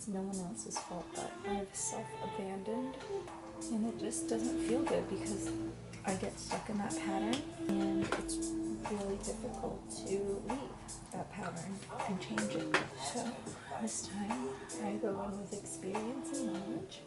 no one else's fault, but I've self-abandoned, and it just doesn't feel good because I get stuck in that pattern, and it's really difficult to leave that pattern and change it. So this time I go in with experience and knowledge.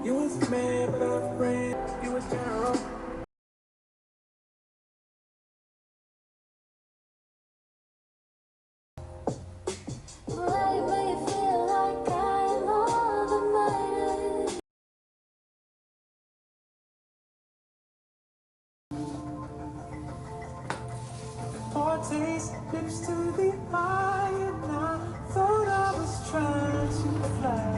You was mad, but a friend. You was general. Taste lips to the eye, and I thought I was trying to fly.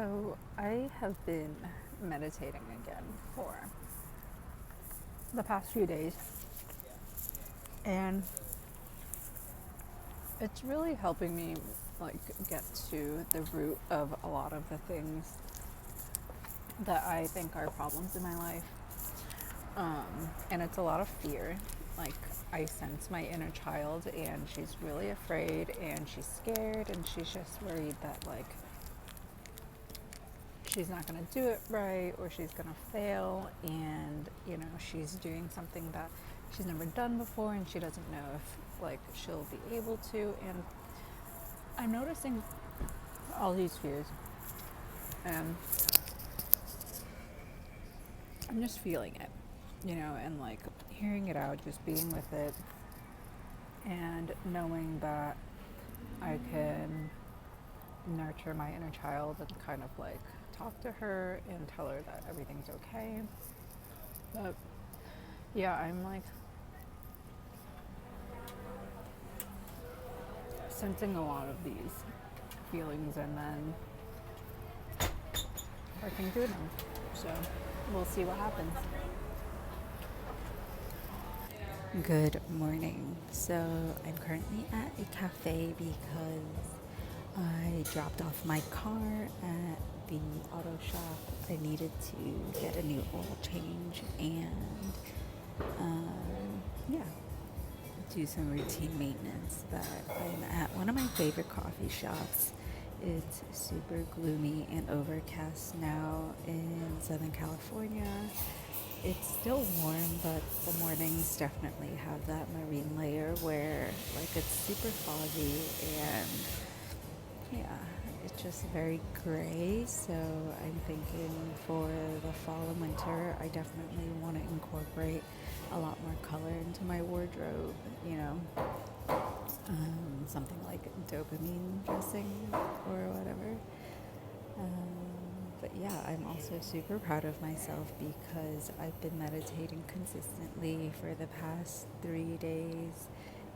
So I have been meditating again for the past few days, and it's really helping me like get to the root of a lot of the things that I think are problems in my life. And it's a lot of fear. Like, I sense my inner child, and she's really afraid, and she's scared, and she's just worried that like she's not going to do it right, or she's going to fail, and she's doing something that she's never done before, and she doesn't know if like she'll be able to. And I'm noticing all these fears, and I'm just feeling it, and like hearing it out, just being with it, and knowing that I can nurture my inner child and kind of like talk to her and tell her that everything's okay. But yeah, I'm like sensing a lot of these feelings and then working through them. So we'll see what happens. Good morning. So I'm currently at a cafe because I dropped off my car at the auto shop. I needed to get a new oil change and do some routine maintenance. But I'm at one of my favorite coffee shops. It's super gloomy and overcast now in Southern California. It's still warm, but the mornings definitely have that marine layer where like it's super foggy and it's just very gray. So I'm thinking for the fall and winter, I definitely want to incorporate a lot more color into my wardrobe, something like dopamine dressing or whatever. But yeah, I'm also super proud of myself because I've been meditating consistently for the past 3 days,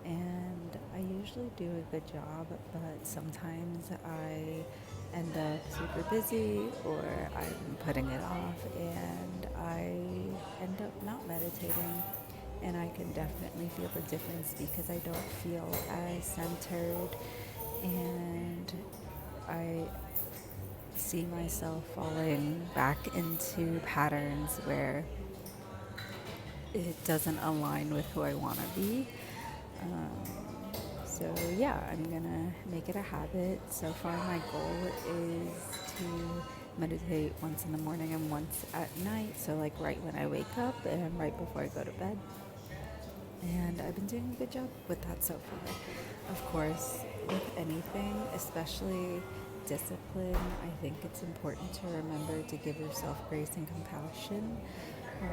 and I usually do a good job, but sometimes I end up super busy or I'm putting it off and I end up not meditating. And I can definitely feel the difference because I don't feel as centered, and I see myself falling back into patterns where it doesn't align with who I want to be. So yeah, I'm gonna make it a habit. So far my goal is to meditate once in the morning and once at night, so like right when I wake up and right before I go to bed. And I've been doing a good job with that so far. Of course, with anything, especially discipline, I think it's important to remember to give yourself grace and compassion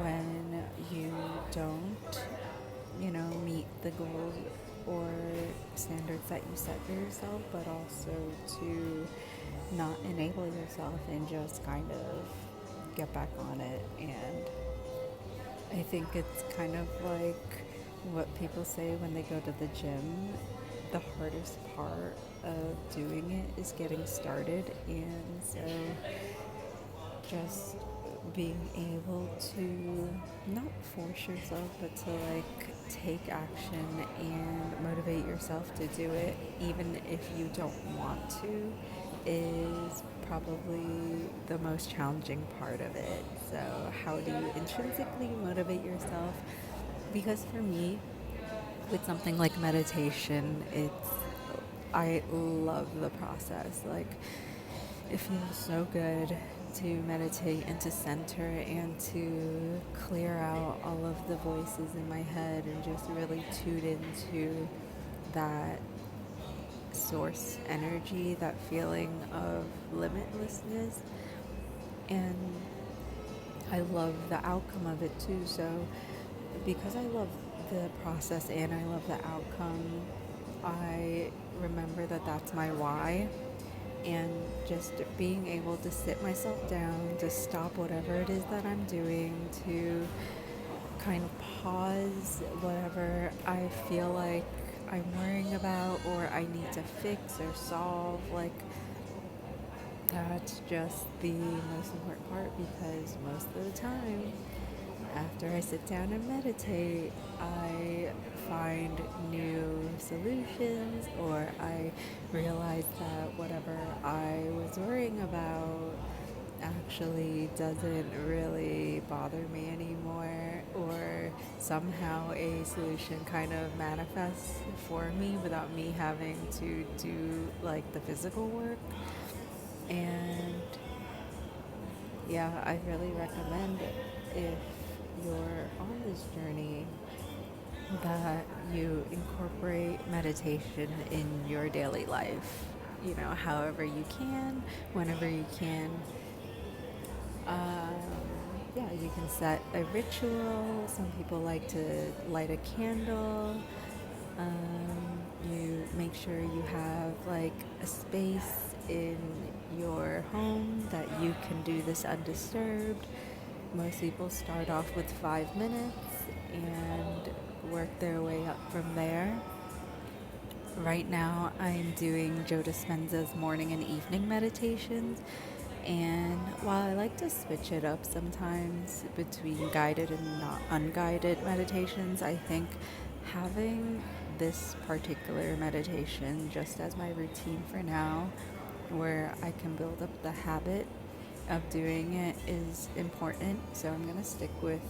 when you don't, meet the goals or standards that you set for yourself, but also to not enable yourself and just kind of get back on it. And I think it's kind of like what people say when they go to the gym. The hardest part of doing it is getting started, and so just being able to not force yourself but to like take action and motivate yourself to do it even if you don't want to is probably the most challenging part of it. So how do you intrinsically motivate yourself? Because for me, with something like meditation, I love the process. Like, it feels so good to meditate and to center and to clear out all of the voices in my head and just really tune into that source energy, that feeling of limitlessness. And I love the outcome of it too. So because I love the process and I love the outcome, I remember that that's my why. And just being able to sit myself down, to stop whatever it is that I'm doing, to kind of pause whatever I feel like I'm worrying about or I need to fix or solve. Like, that's just the most important part, because most of the time, after I sit down and meditate, I find new solutions, or I realize that whatever I was worrying about actually doesn't really bother me anymore, or somehow a solution kind of manifests for me without me having to do like the physical work. And yeah, I really recommend it if you're on this journey that you incorporate meditation in your daily life, however you can, whenever you can. Um, yeah, you can set a ritual. Some people like to light a candle. You make sure you have like a space in your home that you can do this undisturbed. Most people start off with 5 minutes and work their way up from there. Right now, I'm doing Joe Dispenza's morning and evening meditations. And while I like to switch it up sometimes between guided and not unguided meditations, I think having this particular meditation just as my routine for now, where I can build up the habit of doing it, is important. So I'm going to stick with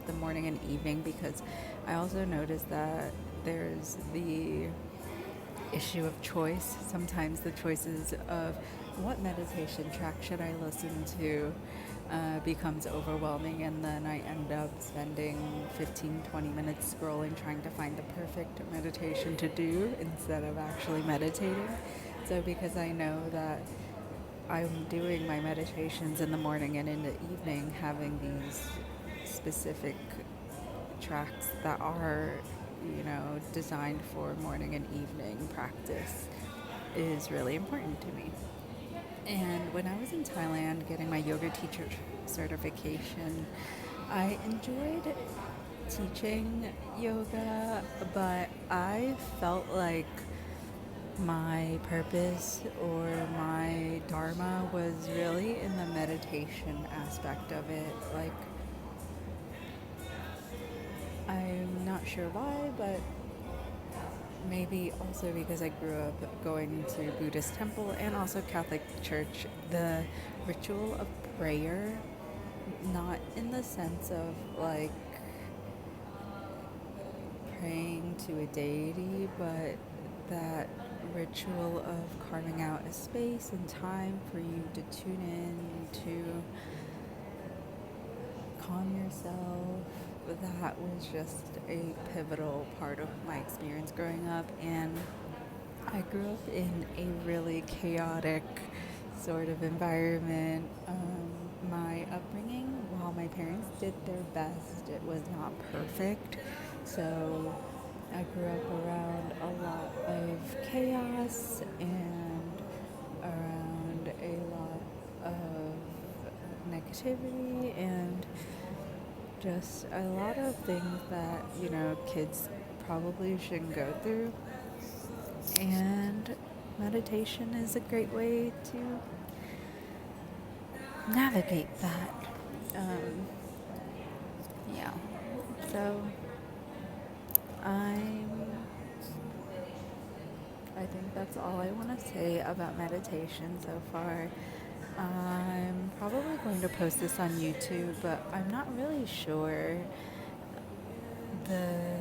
the morning and evening, because I also noticed that there's the issue of choice. Sometimes the choices of what meditation track should I listen to becomes overwhelming, and then I end up spending 15-20 minutes scrolling trying to find the perfect meditation to do instead of actually meditating. So because I know that I'm doing my meditations in the morning and in the evening, having these specific tracks that are designed for morning and evening practice is really important to me. And when I was in Thailand getting my yoga teacher certification, I enjoyed teaching yoga, but I felt like my purpose or my dharma was really in the meditation aspect of it. Like, I'm not sure why, but maybe also because I grew up going to Buddhist temple and also Catholic church, the ritual of prayer, not in the sense of like praying to a deity, but that ritual of carving out a space and time for you to tune in, to calm yourself. That was just a pivotal part of my experience growing up. And I grew up in a really chaotic sort of environment. My upbringing, while my parents did their best, it was not perfect. So I grew up around a lot of chaos and around a lot of negativity and just a lot of things that, kids probably shouldn't go through. And meditation is a great way to navigate that. Yeah. So I think that's all I want to say about meditation so far. I'm probably going to post this on YouTube, but I'm not really sure the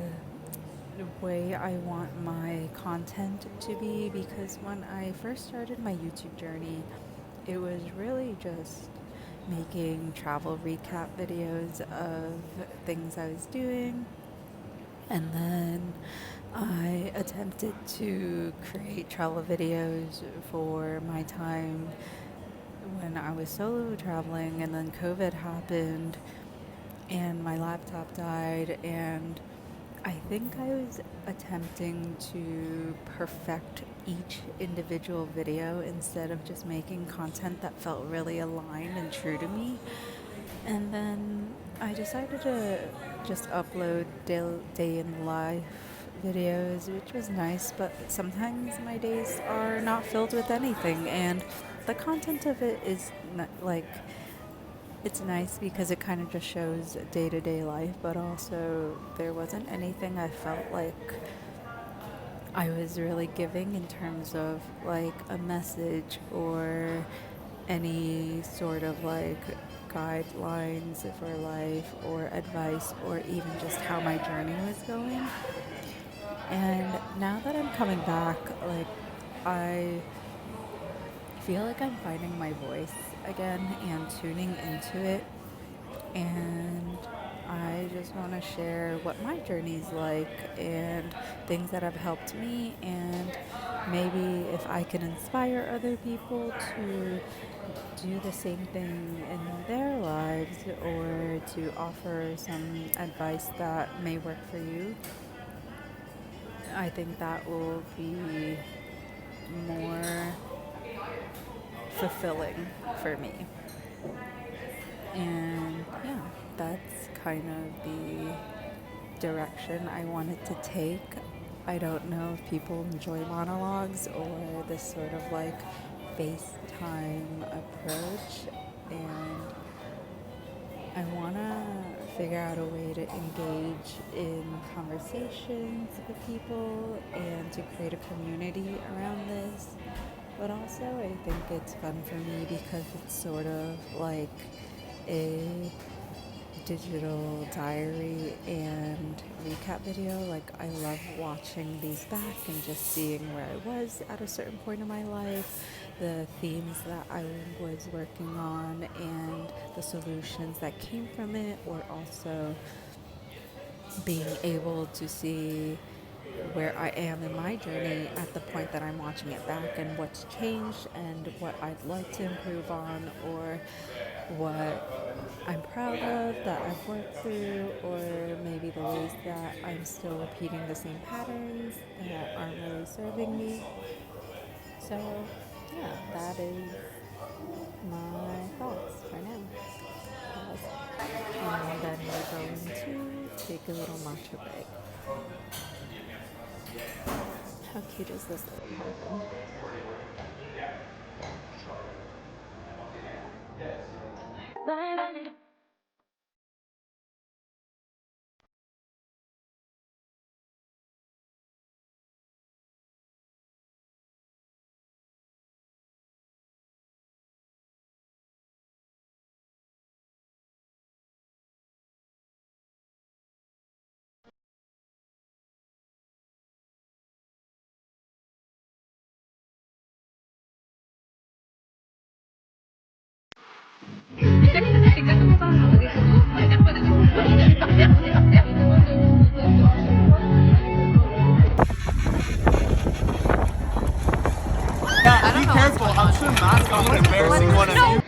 way I want my content to be, because when I first started my YouTube journey, it was really just making travel recap videos of things I was doing, and then I attempted to create travel videos for my time when I was solo traveling, and then COVID happened and my laptop died, and I think I was attempting to perfect each individual video instead of just making content that felt really aligned and true to me. And then I decided to just upload day in life videos, which was nice, but sometimes my days are not filled with anything, and the content of it is like, it's nice because it kind of just shows day-to-day life, but also there wasn't anything I felt like I was really giving in terms of like a message or any sort of like guidelines for life or advice or even just how my journey was going. And now that I'm coming back, like, I feel like I'm finding my voice again and tuning into it. And I just want to share what my journey's like and things that have helped me, and maybe if I can inspire other people to do the same thing in their lives or to offer some advice that may work for you. I think that will be more fulfilling for me. And yeah, that's kind of the direction I wanted to take. I don't know if people enjoy monologues or this sort of like FaceTime approach, and I want to figure out a way to engage in conversations with people and to create a community around this. But also I think it's fun for me because it's sort of like a digital diary and recap video. Like, I love watching these back and just seeing where I was at a certain point in my life, the themes that I was working on and the solutions that came from it, or also being able to see where I am in my journey at the point that I'm watching it back, and what's changed and what I'd like to improve on, or what I'm proud of that I've worked through, or maybe the ways that I'm still repeating the same patterns that aren't really serving me. So yeah, that is my thoughts for now. And then we're going to take a little matcha break. How cute is this little pumpkin? Yeah, be careful. I'm sure mask on embarrassing one of you.